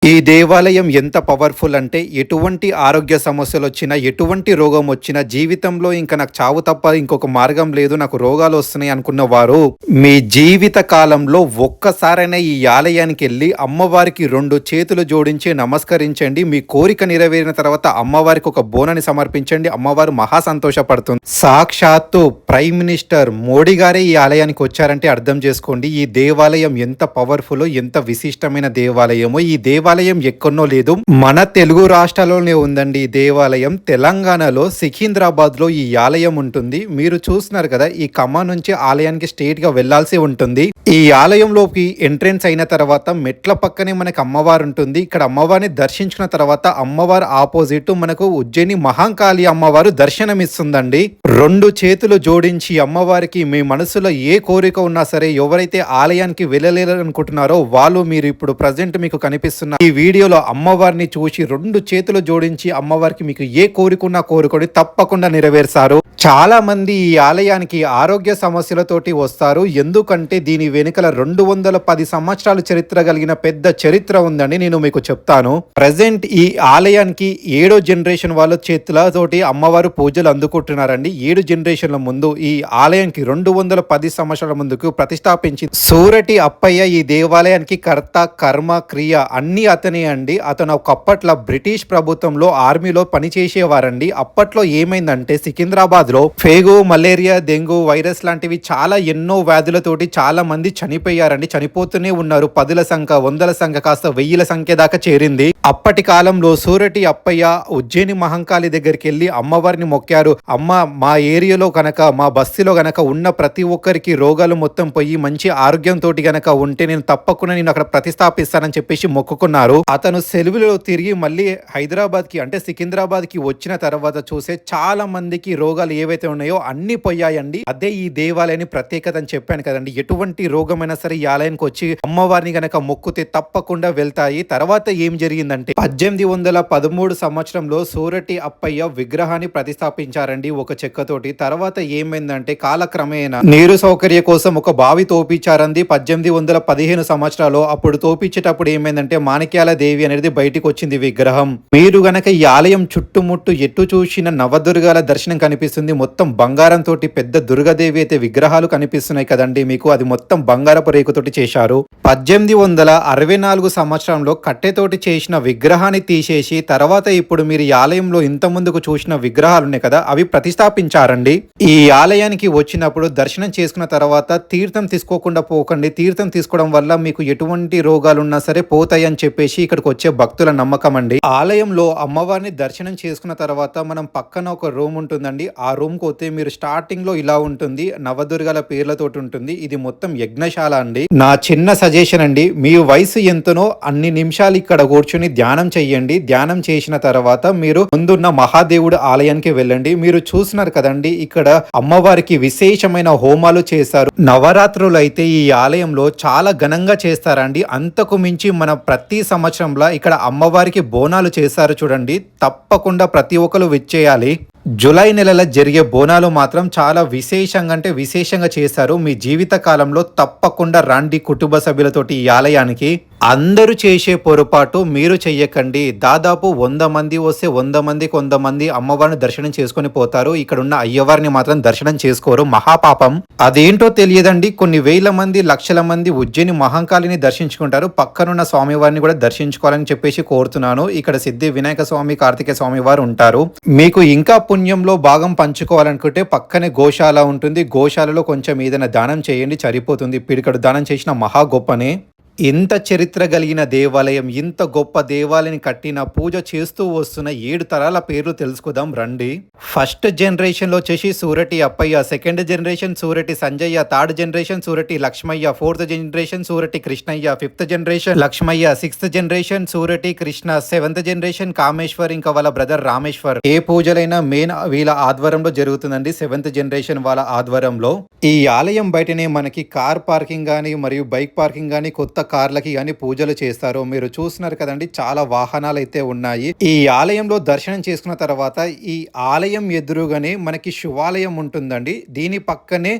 ఈ దేవాలయం ఎంత పవర్ఫుల్ అంటే ఎటువంటి ఆరోగ్య సమస్యలొచ్చినా, ఎటువంటి రోగం వచ్చినా జీవితంలో ఇంక నాకు చావు తప్ప ఇంకొక మార్గం లేదు, నాకు రోగాలు వస్తున్నాయి అనుకున్న వారు మీ జీవిత కాలంలో ఒక్కసారైనా ఈ ఆలయానికెళ్ళి అమ్మవారికి 2 చేతులు జోడించి నమస్కరించండి. మీ కోరిక నెరవేరిన తర్వాత అమ్మవారికి ఒక బోనాన్ని సమర్పించండి. అమ్మవారు మహా సంతోషపడుతుంది. సాక్షాత్తు ప్రైమ్ మినిస్టర్ మోడీ గారే ఈ ఆలయానికి వచ్చారంటే అర్థం చేసుకోండి ఈ దేవాలయం ఎంత పవర్ఫుల్, ఎంత విశిష్టమైన దేవాలయమో. ఈ దేవాలయం ఎక్కడో లేదు, మన తెలుగు రాష్ట్రాల్లోనే ఉందండి ఈ దేవాలయం. తెలంగాణలో సికింద్రాబాద్ లో ఈ ఆలయం ఉంటుంది. మీరు చూస్తున్నారు కదా, ఈ ఖమ్మం నుంచి ఆలయానికి స్ట్రైట్ గా వెళ్లాల్సి ఉంటుంది. ఈ ఆలయంలోకి ఎంట్రెన్స్ అయిన తర్వాత మెట్ల పక్కనే మనకు అమ్మవారు ఉంటుంది. ఇక్కడ అమ్మవారిని దర్శించిన తర్వాత అమ్మవారు ఆపోజిట్ మనకు ఉజ్జయిని మహాంకాళి అమ్మవారు దర్శనమిస్తుందండి. 2 చేతులు జోడించి అమ్మవారికి మీ మనసులో ఏ కోరిక ఉన్నా సరే, ఎవరైతే ఆలయానికి వెళ్ళలేరనుకుంటున్నారో వాళ్ళు మీరు ఇప్పుడు ప్రజెంట్ మీకు కనిపిస్తున్న ఈ వీడియోలో అమ్మవారిని చూసి 2 చేతులు జోడించి అమ్మవారికి మీకు ఏ కోరికున్నా కోరుకొని తప్పకుండా నెరవేర్చారు. చాలా మంది ఈ ఆలయానికి ఆరోగ్య సమస్యలతోటి వస్తారు. ఎందుకంటే దీని వెనుకల 210 సంవత్సరాల చరిత్ర కలిగిన పెద్ద చరిత్ర ఉందని నేను మీకు చెప్తాను. ప్రజెంట్ ఈ ఆలయానికి 7వ జనరేషన్ వాళ్ళ చేతులతోటి అమ్మవారు పూజలు అందుకుంటున్నారండి. 7 జనరేషన్ల ముందు ఈ ఆలయానికి 210 సంవత్సరాల ముందుకు ప్రతిష్టాపించి సూరటి అప్పయ్య ఈ దేవాలయానికి కర్త, కర్మ, క్రియ అన్ని అతనే అండి. అతను ఒకప్పట్లో బ్రిటిష్ ప్రభుత్వంలో ఆర్మీలో పనిచేసేవారండి. అప్పట్లో ఏమైందంటే సికింద్రాబాద్ లో ఫేగు, మలేరియా, డెంగ్యూ వైరస్ లాంటివి చాలా ఎన్నో వ్యాధులతోటి చాలా మంది చనిపోయారండి. చనిపోతూనే ఉన్నారు. 10ల సంఖ్య, 100ల సంఖ్య కాస్త 1000ల సంఖ్య దాకా చేరింది. అప్పటి కాలంలో సూరటి అప్పయ్య ఉజ్జయిని మహంకాళి దగ్గరికి వెళ్ళి అమ్మవారిని మొక్కారు. అమ్మ, మా ఏరియాలో కనుక, మా బస్తీలో గనక ఉన్న ప్రతి ఒక్కరికి రోగాలు మొత్తం పోయి మంచి ఆరోగ్యంతో గనక ఉంటే నేను తప్పకుండా నేను అక్కడ ప్రతిష్టాపిస్తానని చెప్పేసి మొక్కుకున్నారు. అతను సెలవులో తిరిగి మళ్ళీ హైదరాబాద్ కి అంటే సికింద్రాబాద్ కి వచ్చిన తర్వాత చూసే చాలా మందికి రోగాలు ఏవైతే ఉన్నాయో అన్ని పోయాయండి. అదే ఈ దేవాలయాన్ని ప్రత్యేకత అని చెప్పాను కదండి. ఎటువంటి రోగమైనా సరే ఈ ఆలయానికి వచ్చి అమ్మవారిని గనక మొక్కుతే తప్పకుండా వెళ్తాయి. తర్వాత ఏం జరిగిందంటే 1813 సంవత్సరంలో సూరటి అప్పయ్య విగ్రహాన్ని ప్రతిష్టాపించారండి ఒక చెక్కతోటి. తర్వాత ఏమైందంటే కాలక్రమేణా నీరు సౌకర్య కోసం ఒక బావి తోపించారండి 1815 సంవత్సరాలు. అప్పుడు తోపించేటప్పుడు ఏమైందంటే మాణిక్యాల దేవి అనేది బయటికి వచ్చింది విగ్రహం. మీరు గనక ఈ ఆలయం చుట్టుముట్టు ఎటు చూసిన నవదుర్గాల దర్శనం కనిపిస్తుంది. మొత్తం బంగారం తోటి పెద్ద దుర్గాదేవి అయితే విగ్రహాలు కనిపిస్తున్నాయి కదండి మీకు. అది మొత్తం బంగారపు రేకుతోటి చేశారు. 1864 సంవత్సరంలో కట్టెతోటి చేసిన విగ్రహాన్ని తీసేసి తర్వాత ఇప్పుడు మీరు ఈ ఆలయంలో ఇంత ముందుకు చూసిన విగ్రహాలు ఉన్నాయి కదా, అవి ప్రతిష్టాపించారండి. ఈ ఆలయానికి వచ్చినప్పుడు దర్శనం చేసుకున్న తర్వాత తీర్థం తీసుకోకుండా పోకండి. తీర్థం తీసుకోవడం వల్ల మీకు ఎటువంటి రోగాలున్నా సరే పోతాయి అని చెప్పేసి ఇక్కడికి వచ్చే భక్తుల నమ్మకం అండి. ఆలయంలో అమ్మవారిని దర్శనం చేసుకున్న తర్వాత మనం పక్కన ఒక రూమ్ ఉంటుందండి. ఆ రూమ్ కు వస్తే మీరు స్టార్టింగ్ లో ఇలా ఉంటుంది, నవదుర్గల పేర్లతోటి ఉంటుంది. ఇది మొత్తం యజ్ఞశాల అండి. నా చిన్న సజెషన్ అండి, మీ వయసు ఎంతనో అన్ని నిమిషాలు ఇక్కడ కూర్చుని ధ్యానం చెయ్యండి. ధ్యానం చేసిన తర్వాత మీరు ముందున్న మహాదేవుడు ఆలయానికి వెళ్ళండి. మీరు చూస్తున్నారు కదండి, ఇక్కడ అమ్మవారికి విశేషమైన హోమాలు చేశారు. నవరాత్రులు అయితే ఈ ఆలయంలో చాలా ఘనంగా చేస్తారండి. అంతకు మించి మన ప్రతి సంవత్సరంలో ఇక్కడ అమ్మవారికి బోనాలు చేశారు చూడండి. తప్పకుండా ప్రతి ఒక్కరు విచ్చేయాలి. జూలై నెలలో జరిగే బోనాలు మాత్రం చాలా విశేషంగా అంటే విశేషంగా చేశారు. మీ జీవిత కాలంలో తప్పకుండా రండి కుటుంబ సభ్యులతోటి ఈ ఆలయానికి. అందరూ చేసే పొరపాటు మీరు చెయ్యకండి. దాదాపు 100 మంది వస్తే 100 మందికి 100 మంది అమ్మవారిని దర్శనం చేసుకుని పోతారు. ఇక్కడ ఉన్న అయ్యవారిని మాత్రం దర్శనం చేసుకోరు. మహాపాపం. అదేంటో తెలియదండి. కొన్ని వేల మంది, లక్షల మంది ఉజ్జయిని మహంకాళిని దర్శించుకుంటారు. పక్కనున్న స్వామివారిని కూడా దర్శించుకోవాలని చెప్పేసి కోరుతున్నాను. ఇక్కడ సిద్ధి వినాయక స్వామి, కార్తికేయ స్వామి వారు ఉంటారు. మీకు ఇంకా పుణ్యంలో భాగం పంచుకోవాలనుకుంటే పక్కనే గోశాల ఉంటుంది. గోశాలలో కొంచెం ఏదైనా దానం చేయండి, సరిపోతుంది. పిడికడు దానం చేసిన మహా గొప్పనే. ఇంత చరిత్ర కలిగిన దేవాలయం, ఇంత గొప్ప దేవాలయం కట్టిన పూజ చేస్తూ వస్తున్న 7 తరాల పేర్లు తెలుసుకుందాం రండి. ఫస్ట్ జనరేషన్ లో వచ్చేసి Surati Appayya, second generation Surati Sanjayya, third generation Surati Lakshmayya, 4th generation Surati Krishnayya, 5th generation Lakshmayya, 6th generation Surati Krishna, 7th generation Kameshwar, ఇంకా వాళ్ళ బ్రదర్ రామేశ్వర్. ఏ పూజలైనా మెయిన్ వీళ్ళ ఆధ్వర్యంలో జరుగుతుందండి. 7th జనరేషన్ వాళ్ళ ఆధ్వర్యంలో. ఈ ఆలయం బయటనే మనకి కార్ పార్కింగ్ గానీ మరియు బైక్ పార్కింగ్ గానీ, కొత్త కార్లకి కానీ పూజలు చేస్తారు. మీరు చూస్తున్నారు కదండి, చాలా వాహనాలు అయితే ఉన్నాయి. ఈ ఆలయంలో దర్శనం చేసుకున్న తర్వాత ఈ ఆలయం ఎదురుగానే మనకి శివాలయం ఉంటుందండి. దీని పక్కనే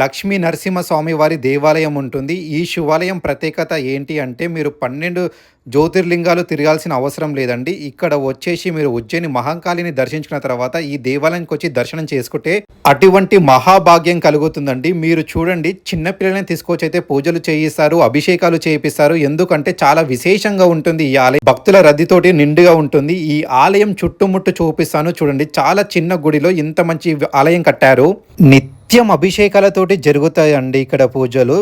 లక్ష్మీ నరసింహస్వామి వారి దేవాలయం ఉంటుంది. ఈ శివాలయం ప్రత్యేకత ఏంటి అంటే, మీరు 12 జ్యోతిర్లింగాలు తిరగాల్సిన అవసరం లేదండి. ఇక్కడ వచ్చేసి మీరు ఉజ్జయిని మహంకాళిని దర్శించుకున్న తర్వాత ఈ దేవాలయానికి వచ్చి దర్శనం చేసుకుంటే అటువంటి మహాభాగ్యం కలుగుతుందండి. మీరు చూడండి, చిన్న పిల్లల్ని తీసుకొచ్చి అయితే పూజలు చేయిస్తారు, అభిషేకాలు చేయిస్తారు. ఎందుకంటే చాలా విశేషంగా ఉంటుంది ఈ ఆలయం. భక్తుల రద్దీతోటి నిండుగా ఉంటుంది. ఈ ఆలయం చుట్టుముట్టు చూపిస్తాను చూడండి. చాలా చిన్న గుడిలో ఇంత మంచి ఆలయం కట్టారు. నిత్యం అభిషేకాలతోటి జరుగుతాయండి ఇక్కడ పూజలు.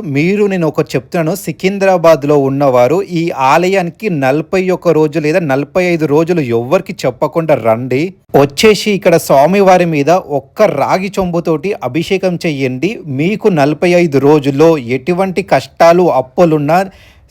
నేను ఒకటి చెప్తున్నాను, సికింద్రాబాద్లో ఉన్నవారు ఈ ఆలయానికి 41 రోజు లేదా 45 రోజులు ఎవ్వరికి చెప్పకుండా రండి. వచ్చేసి ఇక్కడ స్వామివారి మీద ఒక్క రాగి చెంబుతోటి అభిషేకం చెయ్యండి. మీకు 45 రోజుల్లో ఎటువంటి కష్టాలు అప్పులున్నా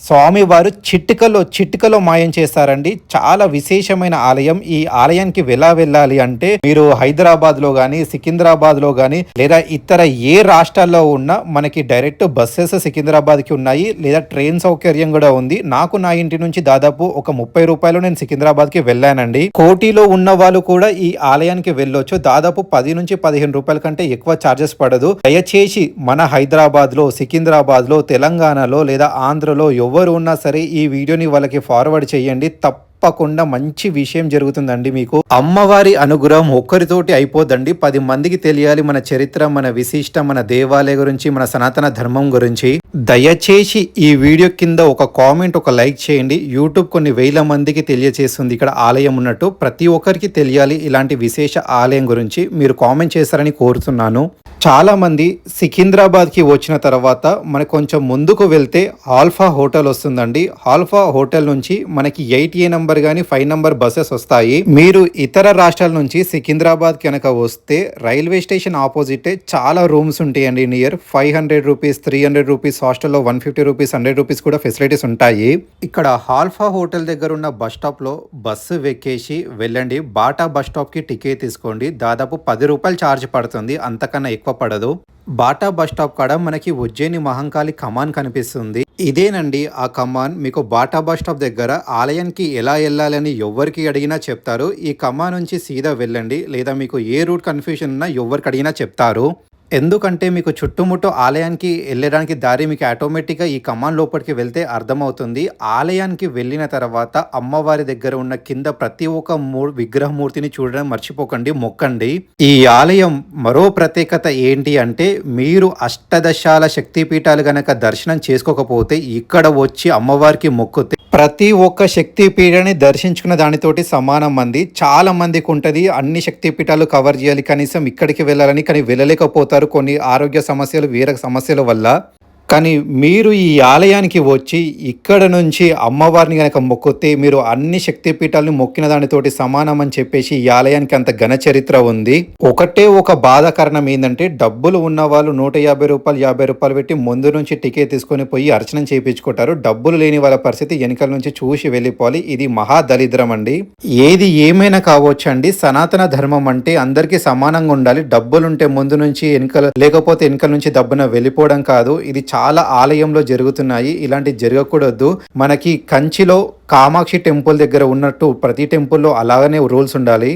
స్వామివారు చిటికలో మాయం చేస్తారండి. చాలా విశేషమైన ఆలయం. ఈ ఆలయానికి వెళ్ళాలి అంటే మీరు హైదరాబాద్లో కానీ సికింద్రాబాద్లో కానీ లేదా ఇతర ఏ రాష్ట్రాల్లో ఉన్నా మనకి డైరెక్ట్ బస్సెస్ సికింద్రాబాద్కి ఉన్నాయి, లేదా ట్రైన్ సౌకర్యం కూడా ఉంది. నాకు నా ఇంటి నుంచి దాదాపు ఒక 30 రూపాయలు నేను సికింద్రాబాద్కి వెళ్ళానండి. కోటిలో ఉన్న వాళ్ళు కూడా ఈ ఆలయానికి వెళ్ళొచ్చు. దాదాపు 10 నుంచి 15 రూపాయల కంటే ఎక్కువ ఛార్జెస్ పడదు. దయచేసి మన హైదరాబాద్లో, సికింద్రాబాద్లో, తెలంగాణలో లేదా ఆంధ్రలో ఎవరు ఉన్నా సరే ఈ వీడియోని వాళ్ళకి ఫార్వర్డ్ చేయండి. తప్పకుండా మంచి విషయం జరుగుతుందండి. మీకు అమ్మవారి అనుగ్రహం ఒక్కరితోటి అయిపోద్దండి. 10 మందికి తెలియాలి మన చరిత్ర, మన విశిష్టం, మన దేవాలయ గురించి, మన సనాతన ధర్మం గురించి. దయచేసి ఈ వీడియో కింద ఒక కామెంట్, ఒక లైక్ చేయండి. యూట్యూబ్ కొన్ని వేల మందికి తెలియచేస్తుంది ఇక్కడ ఆలయం ఉన్నట్టు. ప్రతి ఒక్కరికి తెలియాలి ఇలాంటి విశేష ఆలయం గురించి. మీరు కామెంట్ చేస్తారని కోరుతున్నాను. చాలా మంది సికింద్రాబాద్కి వచ్చిన తర్వాత మనకు కొంచెం ముందుకు వెళ్తే ఆల్ఫా హోటల్ వస్తుందండి. ఆల్ఫా హోటల్ నుంచి మనకి 8A నంబర్ కానీ 5 నంబర్ బస్సెస్ వస్తాయి. మీరు ఇతర రాష్ట్రాల నుంచి సికింద్రాబాద్ కనుక వస్తే రైల్వే స్టేషన్ ఆపోజిటే చాలా రూమ్స్ ఉంటాయండి. నియర్ 500 రూపీస్, 300 రూపీస్, హాస్టల్లో 150 రూపీస్, 100 రూపీస్ కూడా ఫెసిలిటీస్ ఉంటాయి. ఇక్కడ ఆల్ఫా హోటల్ దగ్గర ఉన్న బస్ స్టాప్లో బస్సు ఎక్కేసి వెళ్ళండి. బాటా బస్ స్టాప్కి టికెట్ తీసుకోండి. దాదాపు 10 రూపాయలు ఛార్జ్ పడుతుంది, అంతకన్నా ఎక్కువ పడదు. బాటా బస్ స్టాప్ కాడ మనకి ఉజ్జయిని మహంకాళి కమాన్ కనిపిస్తుంది. ఇదేనండి ఆ కమాన్. మీకు బాటా బస్ స్టాప్ దగ్గర ఆలయానికి ఎలా వెళ్ళాలని ఎవరికి అడిగినా చెప్తారు. ఈ కమాన్ నుంచి సీదా వెళ్ళండి, లేదా మీకు ఏ రూట్ కన్ఫ్యూజన్ ఉన్నా ఎవరికి అడిగినా చెప్తారు. ఎందుకంటే మీకు చుట్టుముట్టు ఆలయానికి వెళ్ళడానికి దారి మీకు ఆటోమేటిక్గా ఈ కమాన్ లోపలికి వెళ్తే అర్థమవుతుంది. ఆలయానికి వెళ్ళిన తర్వాత అమ్మవారి దగ్గర ఉన్న కింద ప్రతి ఒక్క విగ్రహమూర్తిని చూడడం మర్చిపోకండి, మొక్కండి. ఈ ఆలయం మరో ప్రత్యేకత ఏంటి అంటే మీరు అష్టదశాల శక్తిపీఠాలు గనక దర్శనం చేసుకోకపోతే ఇక్కడ వచ్చి అమ్మవారికి మొక్కుతే ప్రతి ఒక్క శక్తిపీఠాన్ని దర్శించుకున్న దానితోటి సమానం మంది. చాలా మందికి ఉంటుంది అన్ని శక్తిపీఠాలు కవర్ చేయాలి, కనీసం ఇక్కడికి వెళ్ళాలని, కానీ వెళ్ళలేకపోతారు కొన్ని ఆరోగ్య సమస్యలు, వేరే సమస్యల వల్ల. కానీ మీరు ఈ ఆలయానికి వచ్చి ఇక్కడ నుంచి అమ్మవారిని కనుక మొక్కితే మీరు అన్ని శక్తిపీఠాలను మొక్కిన దానితోటి సమానం అని చెప్పేసి ఈ ఆలయానికి అంత ఘన చరిత్ర ఉంది. ఒకటే ఒక బాధాకరణం ఏంటంటే డబ్బులు ఉన్న వాళ్ళు 150 రూపాయలు, 50 రూపాయలు పెట్టి ముందు నుంచి టికెట్ తీసుకొని పోయి అర్చన చేయించుకుంటారు. డబ్బులు లేని వాళ్ళ పరిస్థితి వెనకాల నుంచి చూసి వెళ్ళిపోవాలి. ఇది మహా దరిద్రం అండి. ఏది ఏమైనా కావచ్చు అండి, సనాతన ధర్మం అంటే అందరికీ సమానంగా ఉండాలి. డబ్బులుంటే ముందు నుంచి వెనకాల, లేకపోతే వెనకాల నుంచి దబ్బున వెళ్ళిపోవడం కాదు. ఇది చాలా ఆలయంలో జరుగుతున్నాయి, ఇలాంటి జరగకూడదు. మనకి కంచిలో కామాక్షి టెంపుల్ దగ్గర ఉన్నట్టు ప్రతి టెంపుల్లో అలాగనే రూల్స్ ఉండాలి.